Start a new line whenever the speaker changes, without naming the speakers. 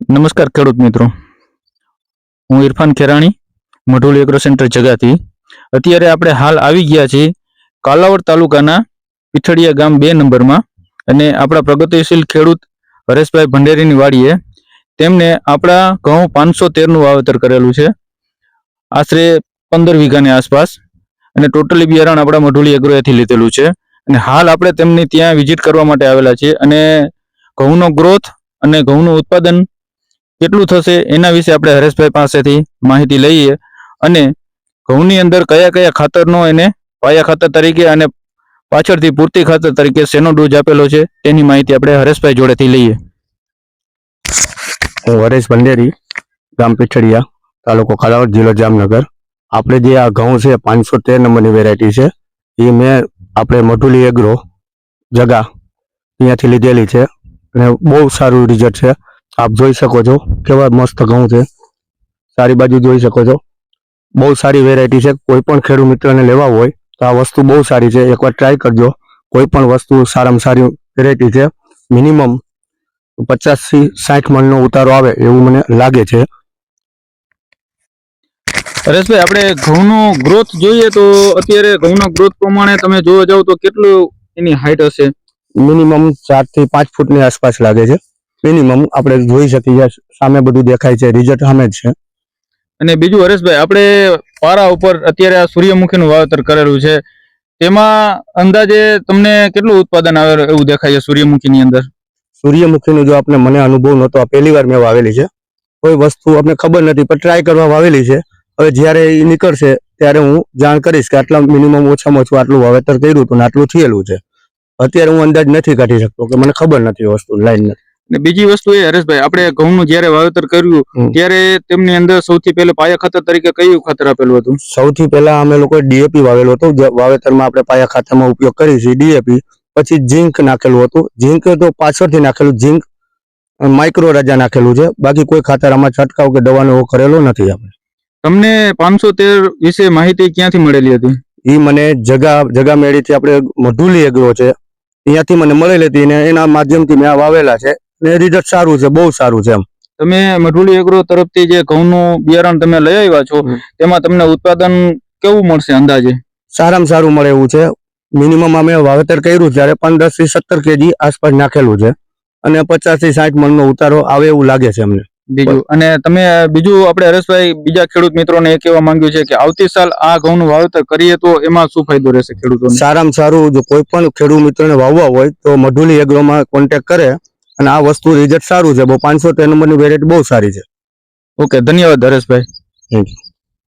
નમસ્કાર ખેડૂત મિત્રો, હું ઇરફાન ખેરાણી, મઢુલી એગ્રો સેન્ટર જગાથી. અત્યારે આપણે હાલ આવી ગયા છીએ કાલાવડ તાલુકાના પીઠડિયા ગામ 2 નંબરમાં, અને આપણા પ્રગતિશીલ ખેડૂત હરેશભાઈ ભંડેરીની વાડીએ તેમને આપણા ઘઉં 513નું વાવેતર કરેલું છે, આશરે 15 વીઘાની આસપાસ, અને ટોટલી બિયારણ આપણા મઢુલી એગ્રોએથી લીધેલું છે. અને હાલ આપણે તેમની ત્યાં વિઝિટ કરવા માટે આવેલા છીએ, અને ઘઉંનો ગ્રોથ અને ઘઉંનું ઉત્પાદન કેટલું થશે એના વિશે આપણે હરેશભાઈ પાસેથી માહિતી લઈએ, અને ઘઉંની અંદર કયા કયા ખાતરનો એને પાયા ખાતર તરીકે અને પાછળથી પૂરતી ખાતર તરીકે શેનો ડોઝ આપેલો છે તેની માહિતી આપણે હરેશભાઈ જોડેથી લઈએ.
હું હરેશ ભંડેરી, ગામ પીઠડિયા, તાલુકો કાલાવડ, જિલ્લો જામનગર. આપણે જે આ ઘઉં છે 513 નંબરની વેરાયટી છે, એ મેં આપણે મઢુલી એગ્રો જગા ત્યાંથી લીધેલી છે, અને બહુ સારું રિઝલ્ટ છે. આપ જોઈ શકો છો કેવા મસ્ત ઘઉં છે, સારી બાજુ જોઈ શકો છો. બહુ સારી વેરાયટી છે. કોઈ પણ ખેડૂત મિત્રને લેવા હોય તો આ વસ્તુ બહુ સારી છે, એકવાર ટ્રાય કરજો. કોઈ પણ વસ્તુ સારામાં સારી વેરાયટી છે. મિનિમમ 50 થી 60 મણનો ઉતારો આવે એવું મને લાગે છે.
હરેશભાઈ, આપણે ઘઉંનો ગ્રોથ જોઈએ તો અત્યારે ઘઉંના ગ્રોથ પ્રમાણે તમે જોવા જાવ તો કેટલું એની હાઈટ હશે?
મિનિમમ 4 થી 5 ફૂટની આસપાસ લાગે છે. મિનિમમ આપણે જોઈ શકીએ, સામે બધું દેખાય છે, રિઝલ્ટ સામે જ છે.
અને બીજું હરેશભાઈ, આપણે પારા ઉપર અત્યારે આ સૂર્યમુખીનું વાવેતર કરેલું છે, તેમાં અંદાજે તમને કેટલું ઉત્પાદન આવે એવું દેખાય છે સૂર્યમુખીની અંદર?
સૂર્યમુખીનો જો આપણે મને અનુભવ નહોતો, આ પહેલી વાર મેં વાવેલી છે. કોઈ વસ્તુ આપણે ખબર નથી, પણ ટ્રાય કરવા વાવેલી છે. હવે જ્યારે એ નીકળશે ત્યારે હું જાણ કરીશ કે આટલા મિનિમમ ઓછામાં ઓછું આટલું વાવેતર કર્યું હતું ને આટલું થયેલું છે. અત્યારે હું અંદાજ નથી કાઢી શકતો કે મને ખબર નથી વસ્તુ લાઈન નથી.
ને બીજી વસ્તુ એ હરેશભાઈ, આપણે ઘઉંનું જ્યારે વાવેતર કર્યું ત્યારે તેમની અંદર સૌથી પહેલા પાયા ખાતર તરીકે કયું ખાતર આપેલું હતું?
સૌથી પહેલા અમે લોકો ડીએપી વાવેલો હતો. વાવેતરમાં આપણે પાયા ખાતરમાં ઉપયોગ કરી છે ડીએપી. પછી ઝીંક નાખેલું હતું. ઝીંક તો પાછળથી નાખેલું, ઝીંક માઇક્રો રાજા નાખેલું છે. બાકી કોઈ ખાતર આમાં છંટકાવ કે દવાનો એવો કરેલો નથી. આપણે
તમને 513 વિશે માહિતી ક્યાંથી મળેલી હતી?
એ મને જગા મેળીથી, આપણે મઢુલી એગ્રો છે ત્યાંથી મને મળેલી હતી, અને એના માધ્યમથી મેં વાવેલા છે, ને રિઝલ્ટ સારું છે, બહુ સારું છે. એમ
તમે મઢુલી એગ્રો તરફથી જે ઘઉંનું બિયારણ તમે લઈ આવ્યા છો, તેમાં તમને ઉત્પાદન કેવું મળશે અંદાજે?
સારામાં સારું મળે એવું છે. મિનિમમ અમે વાવેતર કર્યું ત્યારે 15 થી 17 કેજી આસપાસ નાખેલું છે, અને 50 થી 60 મણનો ઉતારો આવે એવું લાગે છે અમને.
બીજું આપણે હરેશભાઈ બીજા ખેડૂત મિત્રોને એ કહેવા માંગ્યું છે કે આવતી સાલ આ ઘઉંનું વાવેતર કરીએ તો એમાં શું ફાયદો રહેશે ખેડૂતોને?
સારામાં સારું, જો કોઈ પણ ખેડૂત મિત્રને વાવવા હોય તો મઢુલી એગ્રોમાં કોન્ટેક્ટ કરે, અને આ વસ્તુ રિઝલ્ટ સારું છે. 513 નંબરની વેરાયટી બહુ સારી છે.
ઓકે, ધન્યવાદ હરેશભાઈ.
Thank you.